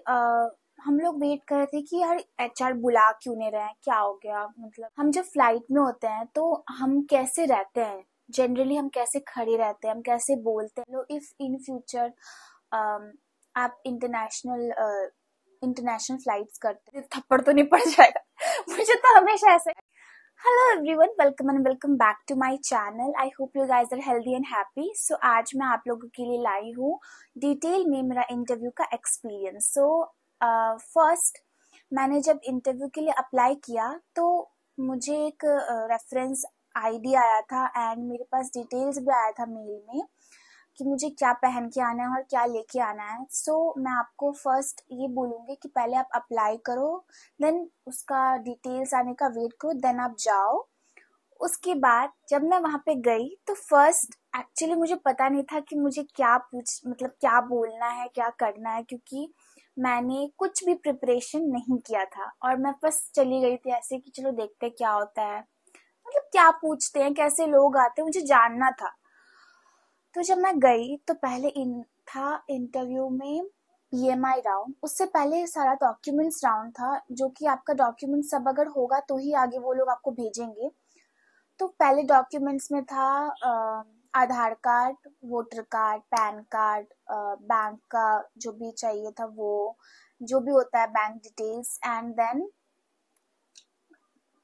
हम लोग वेट कर रहे थे कि यार एचआर बुला क्यों नहीं रहे हैं, क्या हो गया। मतलब हम जब फ्लाइट में होते हैं तो हम कैसे रहते हैं, जनरली हम कैसे खड़े रहते हैं, हम कैसे बोलते हैं। इफ इन फ्यूचर आप इंटरनेशनल फ्लाइट्स करते हैं, थप्पड़ तो नहीं पड़ जाएगा मुझे तो हमेशा ऐसे। Hello everyone, welcome and welcome back to my channel. I hope you guys are healthy and happy. So आज मैं आप लोगों के लिए लाई हूँ डिटेल में मेरा इंटरव्यू का एक्सपीरियंस। फर्स्ट मैंने जब इंटरव्यू के लिए अप्लाई किया तो मुझे एक रेफरेंस आईडी आया था एंड मेरे पास डिटेल्स भी आया था मेल में कि मुझे क्या पहन के आना है और क्या लेके आना है। मैं आपको फर्स्ट ये बोलूँगी कि पहले आप अप्लाई करो, देन उसका डिटेल्स आने का वेट करो, देन आप जाओ। उसके बाद जब मैं वहाँ पे गई तो फर्स्ट एक्चुअली मुझे पता नहीं था कि मुझे मतलब क्या बोलना है, क्या करना है, क्योंकि मैंने कुछ भी प्रिपरेशन नहीं किया था और मैं बस चली गई थी ऐसे कि चलो देखते हैं क्या होता है, मतलब क्या पूछते हैं, कैसे लोग आते हैं, मुझे जानना था। तो जब मैं गई तो पहले था इंटरव्यू में पीएमआई राउंड। उससे पहले सारा डॉक्यूमेंट्स राउंड था, जो कि आपका डॉक्यूमेंट सब अगर होगा तो ही आगे वो लोग आपको भेजेंगे। तो पहले डॉक्यूमेंट्स में था Aadhaar card, voter card, PAN card, bank का जो भी चाहिए था वो, जो भी होता है bank details, and then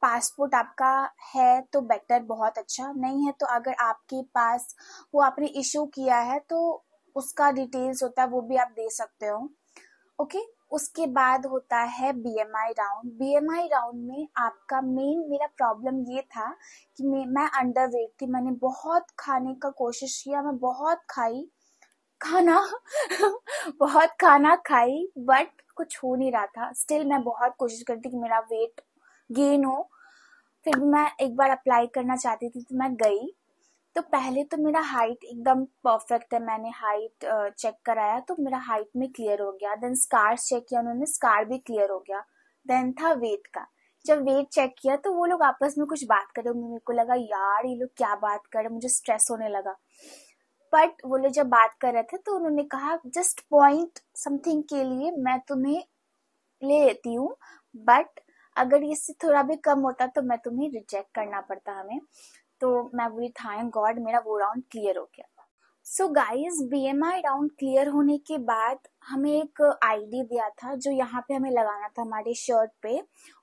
passport आपका है तो बेटर, बहुत अच्छा। नहीं है तो अगर आपके पास वो आपने इशू किया है तो उसका डिटेल्स होता है, वो भी आप दे सकते हो। ओके। उसके बाद होता है बीएमआई राउंड। बीएमआई राउंड में आपका मेरा प्रॉब्लम ये था कि मैं अंडरवेट थी। मैंने बहुत खाने का कोशिश किया, मैं बहुत खाई खाना बहुत खाना खाई, बट कुछ हो नहीं रहा था। स्टिल मैं बहुत कोशिश करती कि मेरा वेट गेन हो। फिर भी मैं एक बार अप्लाई करना चाहती थी तो मैं गई। तो पहले तो मेरा हाइट एकदम परफेक्ट है, मैंने हाइट चेक कराया तो मेरा हाइट में क्लियर हो गया। देन स्कार्स चेक किया उन्होंने, स्कार भी क्लियर हो गया। देन था वेट का। जब वेट चेक किया तो वो लोग आपस में कुछ बात कर रहे, मेरे को लगा यार ये लोग क्या बात कर रहे, मुझे स्ट्रेस होने लगा। बट वो लोग जब बात कर रहे थे तो उन्होंने कहा जस्ट पॉइंट समथिंग के लिए मैं तुम्हें ले लेती हूँ, बट अगर इससे थोड़ा भी कम होता तो मैं तुम्हें रिजेक्ट करना पड़ता हमें। तो मैं बोली थैंक गॉड मेरा वो राउंड क्लियर हो गया। So guys, BMI round clear होने के बाद हमें एक आईडी दिया था जो यहाँ पे हमें लगाना था हमारे शर्ट पे,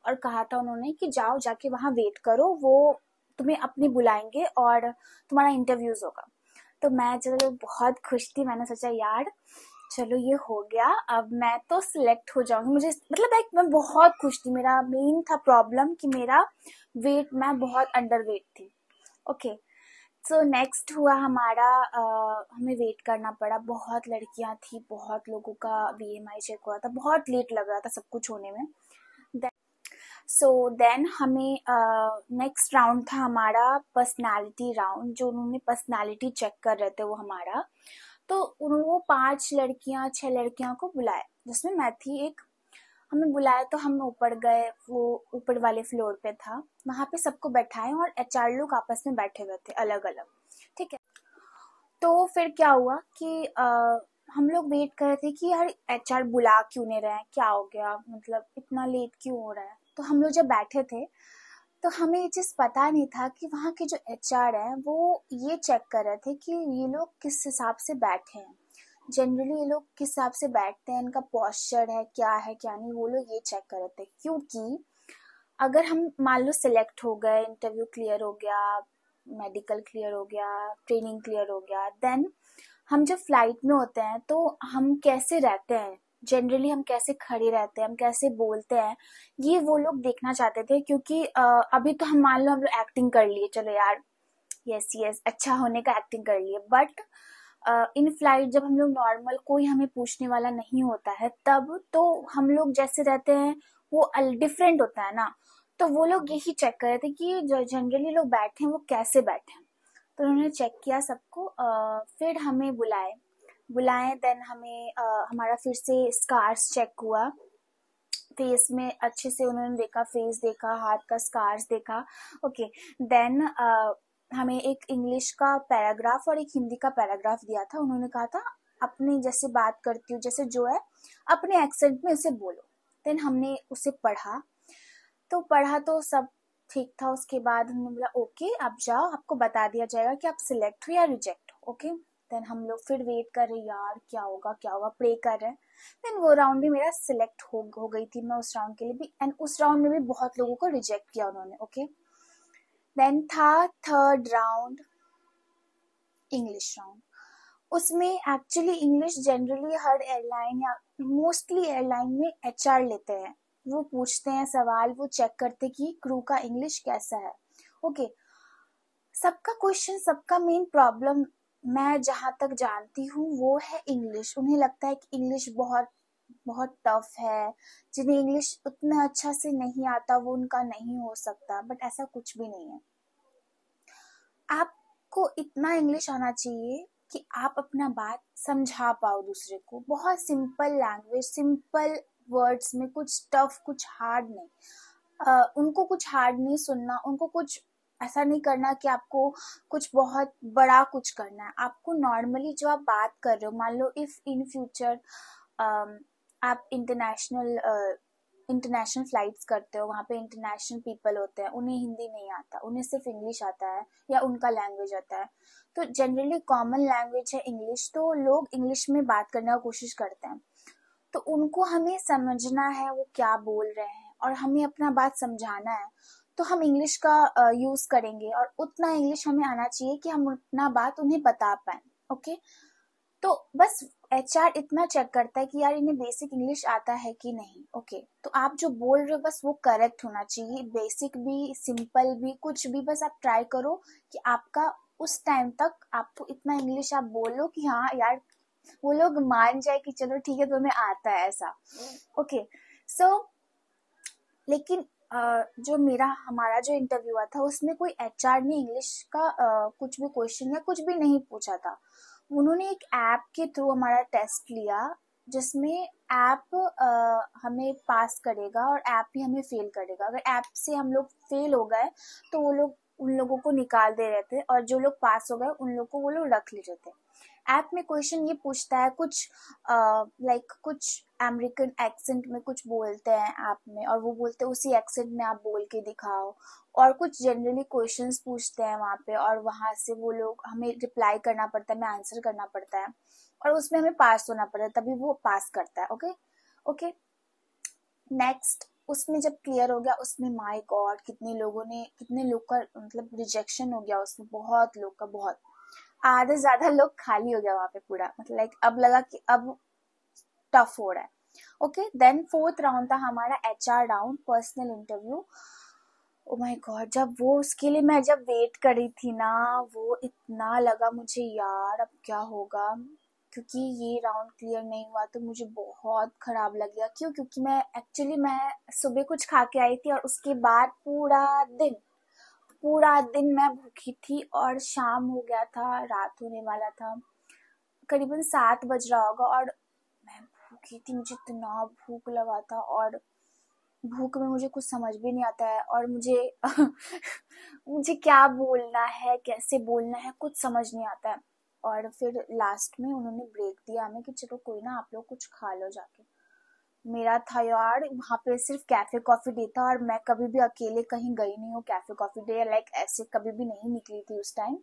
और कहा था उन्होंने कि जाओ जाके वहाँ वेट करो, वो तुम्हें अपनी बुलाएंगे और तुम्हारा इंटरव्यूज होगा। तो मैं चलो बहुत खुश थी, मैंने सोचा यार चलो ये हो गया, अब मैं तो सिलेक्ट हो जाऊंगी। मुझे मतलब एक मैं बहुत खुश थी। मेरा मेन था प्रॉब्लम कि मेरा वेट, मैं बहुत अंडर वेट थी। ओके। सो नेक्स्ट हुआ हमारा हमें वेट करना पड़ा, बहुत लड़कियां थी, बहुत लोगों का बीएमआई चेक हुआ था, बहुत लेट लग रहा था सब कुछ होने में। देन हमें नेक्स्ट राउंड था हमारा पर्सनालिटी राउंड, जो उन्होंने पर्सनालिटी चेक कर रहे थे वो हमारा। तो उन्होंने वो 6 लड़कियां को बुलाया, जिसमें मैं थी एक। हमें बुलाया तो हम ऊपर गए, वो ऊपर वाले फ्लोर पे था, वहां पे सबको बैठाए और एचआर लोग आपस में बैठे हुए थे अलग अलग। ठीक है। तो फिर क्या हुआ कि हम लोग वेट कर रहे थे कि यार एचआर बुला क्यों नहीं रहे हैं, क्या हो गया, मतलब इतना लेट क्यों हो रहा है। तो हम लोग जब बैठे थे तो हमें ये चीज पता नहीं था कि वहाँ के जो एचआर हैं वो ये चेक कर रहे थे कि ये लोग किस हिसाब से बैठे हैं। जनरली ये लोग किस हिसाब से बैठते हैं, इनका पोस्चर है क्या नहीं, वो लोग ये चेक कर रहे थे। क्योंकि अगर हम मान लो सिलेक्ट हो गए, इंटरव्यू क्लियर हो गया, मेडिकल क्लियर हो गया, ट्रेनिंग क्लियर हो गया, देन हम जब फ्लाइट में होते हैं तो हम कैसे रहते हैं, जनरली हम कैसे खड़े रहते हैं, हम कैसे बोलते हैं, ये वो लोग देखना चाहते थे। क्योंकि अभी तो हम मान लो हम लोग एक्टिंग कर लिए, चलो यार यस यस अच्छा होने का एक्टिंग कर लिए, बट इन फ्लाइट जब हम लोग नॉर्मल, कोई हमें पूछने वाला नहीं होता है, तब तो हम लोग जैसे रहते हैं वो डिफरेंट होता है ना। तो वो लोग यही चेक कर रहे थे कि जो जनरली लोग बैठे हैं वो कैसे बैठे हैं। तो उन्होंने चेक किया सबको, फिर हमें बुलाए, देन हमें हमारा फिर से स्कार्स चेक हुआ। फेस में अच्छे से उन्होंने देखा, फेस देखा, हाथ का स्कार्स देखा। ओके। देन हमें एक इंग्लिश का पैराग्राफ और एक हिंदी का पैराग्राफ दिया था। उन्होंने कहा था अपने जैसे बात करती हूँ, जैसे जो है अपने एक्सेंट में उसे बोलो। देन हमने उसे पढ़ा तो सब ठीक था। उसके बाद हमने बोला ओके आप जाओ, आपको बता दिया जाएगा कि आप सिलेक्ट हो या रिजेक्ट हो। ओके, देन हम लोग फिर वेट कर रहे, यार क्या होगा क्या होगा, प्रे कर रहे हैं। देन वो राउंड भी मेरा सिलेक्ट हो गई थी मैं उस राउंड के लिए भी, एंड उस राउंड में भी बहुत लोगों को रिजेक्ट किया उन्होंने। ओके, देन था थर्ड राउंड, इंग्लिश राउंड। उसमें एक्चुअली इंग्लिश जनरली हर एयरलाइन या मोस्टली एयरलाइन में एचआर लेते हैं। वो पूछते हैं सवाल, वो चेक करते कि क्रू का इंग्लिश कैसा है। ओके, सबका क्वेश्चन, सबका मेन प्रॉब्लम मैं जहां तक जानती हूँ वो है इंग्लिश। उन्हें लगता है कि इंग्लिश बहुत बहुत टफ है, जिन्हें इंग्लिश उतना अच्छा से नहीं आता वो उनका नहीं हो सकता, बट ऐसा कुछ भी नहीं है। आपको इतना इंग्लिश आना चाहिए कि आप अपना बात समझा पाओ दूसरे को, बहुत सिंपल लैंग्वेज, सिंपल वर्ड्स में, कुछ टफ कुछ हार्ड नहीं। उनको कुछ हार्ड नहीं सुनना, उनको कुछ ऐसा नहीं करना कि आपको कुछ बहुत बड़ा कुछ करना है। आपको नॉर्मली जो आप बात कर रहे हो, मान लो इफ इन फ्यूचर आप इंटरनेशनल फ्लाइट्स करते हो, वहाँ पे इंटरनेशनल पीपल होते हैं, उन्हें हिंदी नहीं आता, उन्हें सिर्फ इंग्लिश आता है या उनका लैंग्वेज आता है। तो जनरली कॉमन लैंग्वेज है इंग्लिश, तो लोग इंग्लिश में बात करने की कोशिश करते हैं। तो उनको हमें समझना है वो क्या बोल रहे हैं और हमें अपना बात समझाना है, तो हम इंग्लिश का यूज करेंगे और उतना इंग्लिश हमें आना चाहिए कि हम अपना बात उन्हें बता पाए। ओके, तो बस एचआर इतना चेक करता है कि यार इन्हें बेसिक इंग्लिश आता है कि नहीं। ओके, तो आप जो बोल रहे हो बस वो करेक्ट होना चाहिए, बेसिक भी सिंपल भी कुछ भी, बस आप ट्राई करो कि आपका उस टाइम तक आपको इतना इंग्लिश आप बोलो कि हाँ यार वो लोग मान जाए कि चलो ठीक है तुम्हें आता है ऐसा। ओके, सो लेकिन जो हमारा जो इंटरव्यू हुआ था उसमें कोई एचआर ने इंग्लिश का कुछ भी क्वेश्चन या कुछ भी नहीं पूछा था। उन्होंने एक ऐप के थ्रू हमारा टेस्ट लिया, जिसमें ऐप हमें पास करेगा और ऐप ही हमें फेल करेगा। अगर ऐप से हम लोग फेल हो गए तो वो लोग उन लोगों को निकाल दे रहे थे, और जो लोग पास हो गए उन लोगों को वो लोग रख ले रहे थे। ऐप में क्वेश्चन ये पूछता है कुछ लाइक कुछ अमेरिकन एक्सेंट में कुछ बोलते हैं ऐप में, और वो बोलते हैं उसी एक्सेंट में आप बोल के दिखाओ, और कुछ जनरली क्वेश्चंस पूछते हैं वहाँ पे, और वहाँ से वो लोग हमें रिप्लाई करना पड़ता है, हमें आंसर करना पड़ता है, और उसमें हमें पास होना पड़ता है, तभी वो पास करता है। ओके ओके, नेक्स्ट उसमें जब क्लियर हो गया, उसमें माय गॉड कितने लोग का मतलब रिजेक्शन हो गया उसमें, बहुत लोग का, बहुत आधे से ज्यादा लोग खाली हो गया वहां पे पूरा, मतलब लाइक अब लगा कि अब टफ हो रहा है। ओके, देन फोर्थ राउंड था हमारा HR round, personal interview. Oh my God, जब वो उसके लिए मैं जब वेट कर रही थी ना, वो इतना लगा मुझे यार अब क्या होगा, क्योंकि ये राउंड क्लियर नहीं हुआ तो मुझे बहुत खराब लग गया। क्यों? क्योंकि मैं सुबह कुछ खा के आई थी और उसके बाद पूरा दिन मैं भूखी थी, और शाम हो गया था, रात होने वाला था, करीबन 7 बज रहा होगा, और मैं भूखी थी, मुझे इतना भूख लगा था, और भूख में मुझे कुछ समझ भी नहीं आता है, और मुझे मुझे क्या बोलना है, कैसे बोलना है, कुछ समझ नहीं आता है। और फिर लास्ट में उन्होंने ब्रेक दिया हमें कि चलो कोई ना, आप लोग कुछ खा लो जाके। मेरा था यार वहाँ पे सिर्फ कैफे कॉफी डे था, और मैं कभी भी अकेले कहीं गई नहीं हूँ कैफे कॉफी डे, लाइक ऐसे कभी भी नहीं निकली थी उस टाइम।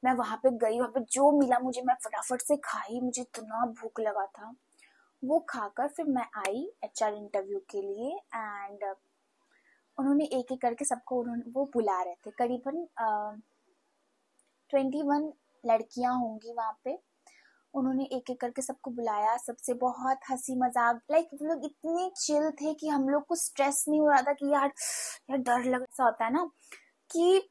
मैं वहां पे गई, वहां पे जो मिला मुझे मैं फटाफट से खाई, मुझे इतना भूख लगा था। वो खाकर फिर मैं आई एचआर इंटरव्यू के लिए, एंड उन्होंने एक एक करके सबको वो बुला रहे थे, करीबन 21 लड़कियां होंगी वहां पे। उन्होंने एक एक करके सबको बुलाया, सबसे बहुत हंसी मजाक, लाइक वो लोग इतने चिल थे कि हम लोग को स्ट्रेस नहीं हो रहा था कि यार यार डर लग सा होता है ना, कि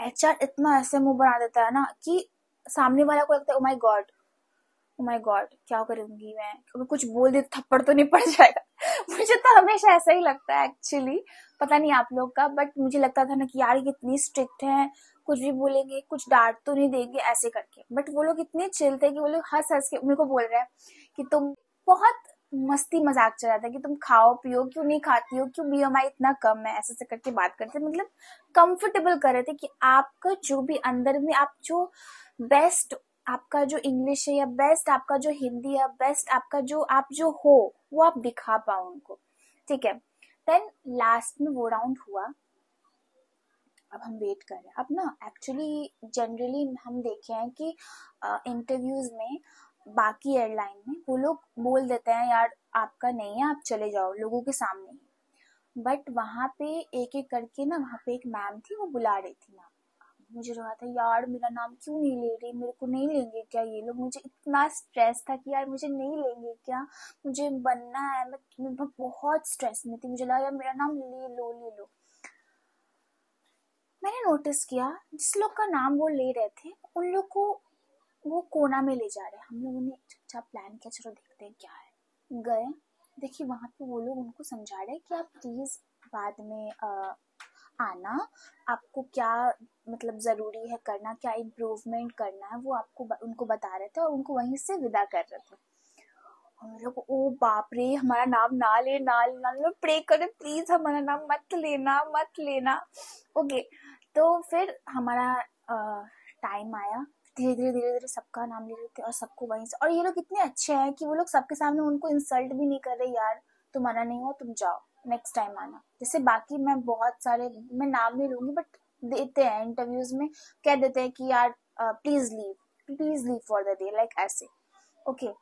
एचआर इतना ऐसे मुंह बना देता है ना कि सामने वाला को लगता है ओ माय गॉड क्या करूंगी मैं, अगर कुछ बोल दे थप्पड़ तो नहीं पड़ जाएगा। मुझे तो हमेशा ऐसा ही लगता है एक्चुअली, पता नहीं आप लोग का, बट मुझे लगता था ना कि यार ये कितनी स्ट्रिक्ट है, कुछ भी बोलेंगे, कुछ डांट तो नहीं देंगे ऐसे करके। बट वो लोग इतने चिल थे कि वो लोग हंस हंस के मेरे को बोल रहे हैं कि तुम बहुत मस्ती मजाक चल रहा था कि तुम खाओ पियो, क्यों नहीं खाती हो, क्यों बीएमआई इतना कम है, ऐसे ऐसे करके बात करते, मतलब कंफर्टेबल कर रहे थे कि आपका जो भी अंदर में आप जो बेस्ट आपका जो इंग्लिश है या बेस्ट आपका जो हिंदी है, बेस्ट आपका जो आप जो हो वो आप दिखा पाओ उनको, ठीक है। देन लास्ट में वो राउंड हुआ, अब हम वेट कर रहे हैं। अब ना एक्चुअली जनरली हम देखे हैं कि इंटरव्यूज में बाकी एयरलाइन में वो लोग बोल देते हैं यार आपका नहीं है, आप चले जाओ लोगों के सामने ही। बट वहां पे एक एक करके ना, वहां पे एक मैम थी वो बुला रही थी ना, मुझे रहा था यार मेरा नाम क्यों नहीं ले रही, मेरे को नहीं लेंगे क्या ये लोग। मुझे इतना स्ट्रेस था कि यार मुझे नहीं लेंगे क्या, मुझे बनना है। मैं बहुत स्ट्रेस में थी, मुझे लगा यार मेरा नाम ले लो ले लो। मैंने नोटिस किया जिस लोग का नाम वो ले रहे थे उन लोग को वो कोना में ले जा रहे हैं। हम लोगों ने चुपचाप प्लान किया चलो देखते हैं क्या है। गए, देखिए वहां पे वो लोग उनको समझा रहे हैं कि आप प्लीज बाद में आना, आपको क्या मतलब जरूरी है करना, क्या इम्प्रूवमेंट करना है वो आपको उनको बता रहे थे और उनको वहीं से विदा कर रहे थे। हम लोग ओ बाप रे हमारा नाम ना ले ना लेना, लोग प्रे करे प्लीज हमारा नाम मत लेना मत लेना। ओके, तो फिर हमारा टाइम आया, धीरे धीरे सबका नाम ले रहे थे और सबको वहीं से। और ये लोग इतने अच्छे हैं कि वो लोग सबके सामने उनको इंसल्ट भी नहीं कर रहे, यार तुम्हारा नहीं हो तुम जाओ नेक्स्ट टाइम आना। जैसे बाकी मैं बहुत सारे, मैं नाम नहीं लूंगी बट देते हैं इंटरव्यूज में, कह देते हैं कि यार please leave for the day, like ऐसे। ओके,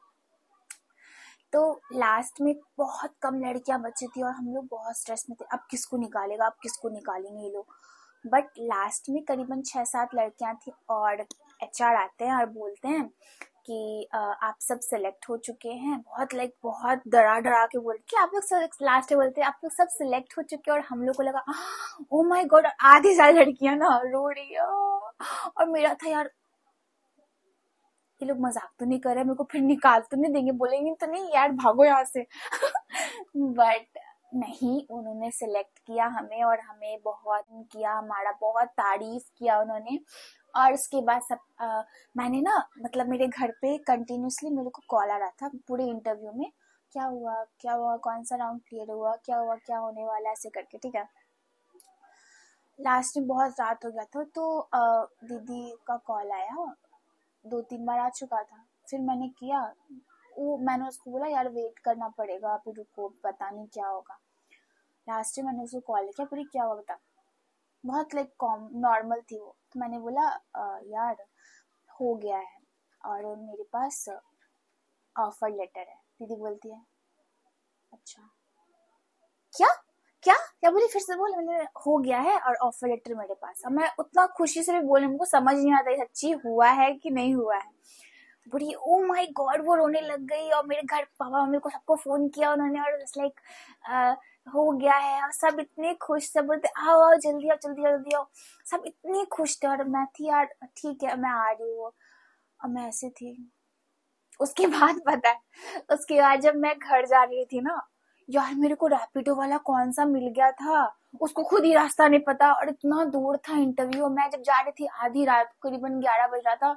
तो लास्ट में बहुत कम लड़कियां बची थी और हम लोग बहुत स्ट्रेस में थे, अब किसको निकालेगा, अब किसको निकालेंगे ये लोग। बट लास्ट में करीबन 6-7 लड़कियां थी और एचआर आते हैं और बोलते हैं कि आप सब सिलेक्ट हो चुके हैं। बहुत बहुत डरा डरा के बोलते कि आप लोग लास्ट में बोलते हैं आप लोग सब सिलेक्ट हो चुके हैं। और हम लोग को लगा ओ माय गॉड, आधी सारी लड़कियां ना रो रही है। और मेरा था यार ये लोग मजाक तो नहीं कर रहे, मेरे को फिर निकाल तो नहीं देंगे, बोलेंगे तो नहीं यार भागो यहाँ से। बट नहीं, उन्होंने सिलेक्ट किया हमें और हमें बहुत किया, हमारा बहुत तारीफ किया उन्होंने। और उसके बाद मैंने ना मतलब मेरे घर पे कंटिन्यूसली मेरे को कॉल आ रहा था पूरे इंटरव्यू में, क्या हुआ कौन सा राउंड क्लियर हुआ, क्या हुआ क्या होने वाला, ऐसे करके, ठीक है। लास्ट में बहुत रात हो गया था तो दीदी का कॉल आया, 2-3 बार आ चुका था। फिर मैंने किया, वो मैंने उसको बोला यार वेट करना पड़ेगा, अभी रुको पता नहीं क्या होगा। लास्ट में मैंने उसको कॉल किया, पूरी क्या हुआ बता। बहुत कॉम नॉर्मल थी वो, तो मैंने बोला यार हो गया है और मेरे पास ऑफर लेटर है। दीदी बोलती है अच्छा क्या क्या क्या बोली, फिर से बोल। मैंने हो गया है और ऑफर लेटर मेरे पास। अब मैं उतना खुशी से भी बोले, मुझको समझ नहीं आता सच्ची हुआ है कि नहीं हुआ है। बुरी ओ माय गॉड, वो रोने लग गई और मेरे घर पापा मम्मी को सबको फोन किया उन्होंने और लाइक हो गया है। और सब इतने खुश, सब बोलते आओ आओ जल्दी आओ जल्दी आओ जल्दी आओ, सब इतने खुश थे। और मैं थी यार ठीक है मैं आ रही हूँ, और मैं ऐसे थी। उसके बाद पता है, उसके बाद जब मैं घर जा रही थी ना यार, मेरे को रैपिडो वाला कौन सा मिल गया था, उसको खुद ही रास्ता नहीं पता और इतना दूर था इंटरव्यू। मैं जब जा रही थी आधी रात करीबन 11 बज रहा था,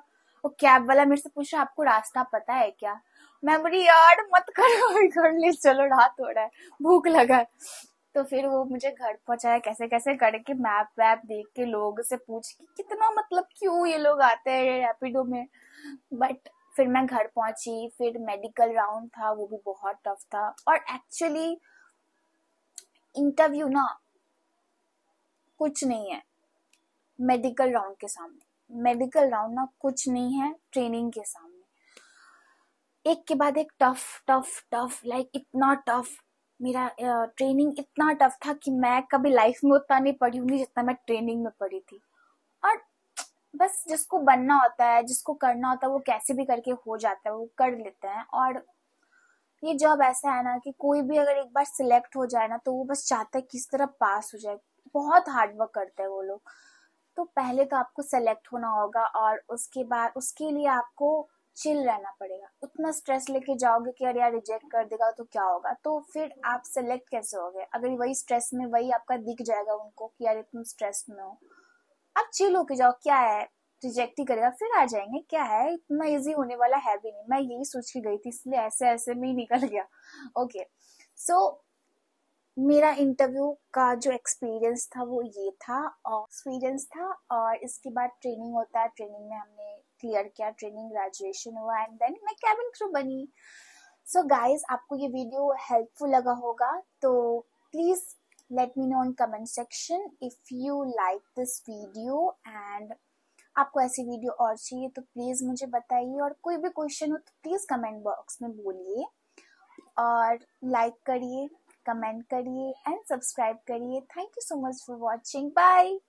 वो कैब वाला मेरे से पूछ रहा आपको रास्ता पता है क्या। मैं बोली यार मत करो, घर ले चलो रात हो रहा है, भूख लगा है। तो फिर वो मुझे घर पहुंचाया कैसे कैसे करके, मैप वैप देख के लोग से पूछ के, कितना मतलब क्यों ये लोग आते हैं रैपिडो में। बट फिर मैं घर पहुंची, फिर मेडिकल राउंड था वो भी बहुत टफ था। और एक्चुअली इंटरव्यू ना कुछ नहीं है मेडिकल राउंड के सामने, मेडिकल राउंड ना कुछ नहीं है ट्रेनिंग के सामने। एक के बाद एक टफ टफ टफ, इतना टफ। मेरा ट्रेनिंग इतना टफ था कि मैं कभी लाइफ में उतना नहीं पढ़ी होंगी जितना मैं ट्रेनिंग में पढ़ी थी। और बस जिसको बनना होता है, जिसको करना होता है, वो कैसे भी करके हो जाता है, वो कर लेते हैं। और ये जॉब ऐसा है ना कि कोई भी अगर एक बार सिलेक्ट हो जाए ना तो वो बस चाहता है किस तरह पास हो जाए, बहुत हार्ड वर्क करते हैं वो लोग। तो पहले तो आपको सेलेक्ट होना होगा और उसके बाद उसके लिए आपको चिल रहना पड़ेगा। उतना स्ट्रेस लेके जाओगे कि अरे यार रिजेक्ट कर देगा तो क्या होगा, तो फिर आप सेलेक्ट कैसे होगे अगर वही स्ट्रेस में वही आपका दिख जाएगा उनको कि यार तुम स्ट्रेस में हो। आप चिल होके जाओ, क्या है रिजेक्ट ही करेगा फिर आ जाएंगे, क्या है इतना इजी होने वाला है भी नहीं। मैं यही सोच के गई थी इसलिए ऐसे ऐसे में ही निकल गया। ओके, सो मेरा इंटरव्यू का जो एक्सपीरियंस था वो ये था, और एक्सपीरियंस था। और इसके बाद ट्रेनिंग होता है, ट्रेनिंग में हमने क्लियर किया, ट्रेनिंग ग्रेजुएशन हुआ एंड देन मैं कैबिन क्रू बनी। सो गाइज, आपको ये वीडियो हेल्पफुल लगा होगा तो please let me know in comment section if you like this video and आपको ऐसी वीडियो और चाहिए तो प्लीज मुझे बताइए, और कोई भी क्वेश्चन हो तो प्लीज कमेंट बॉक्स में बोलिए, और लाइक करिए, कमेंट करिए एंड सब्सक्राइब करिए। Thank you so much for watching, bye.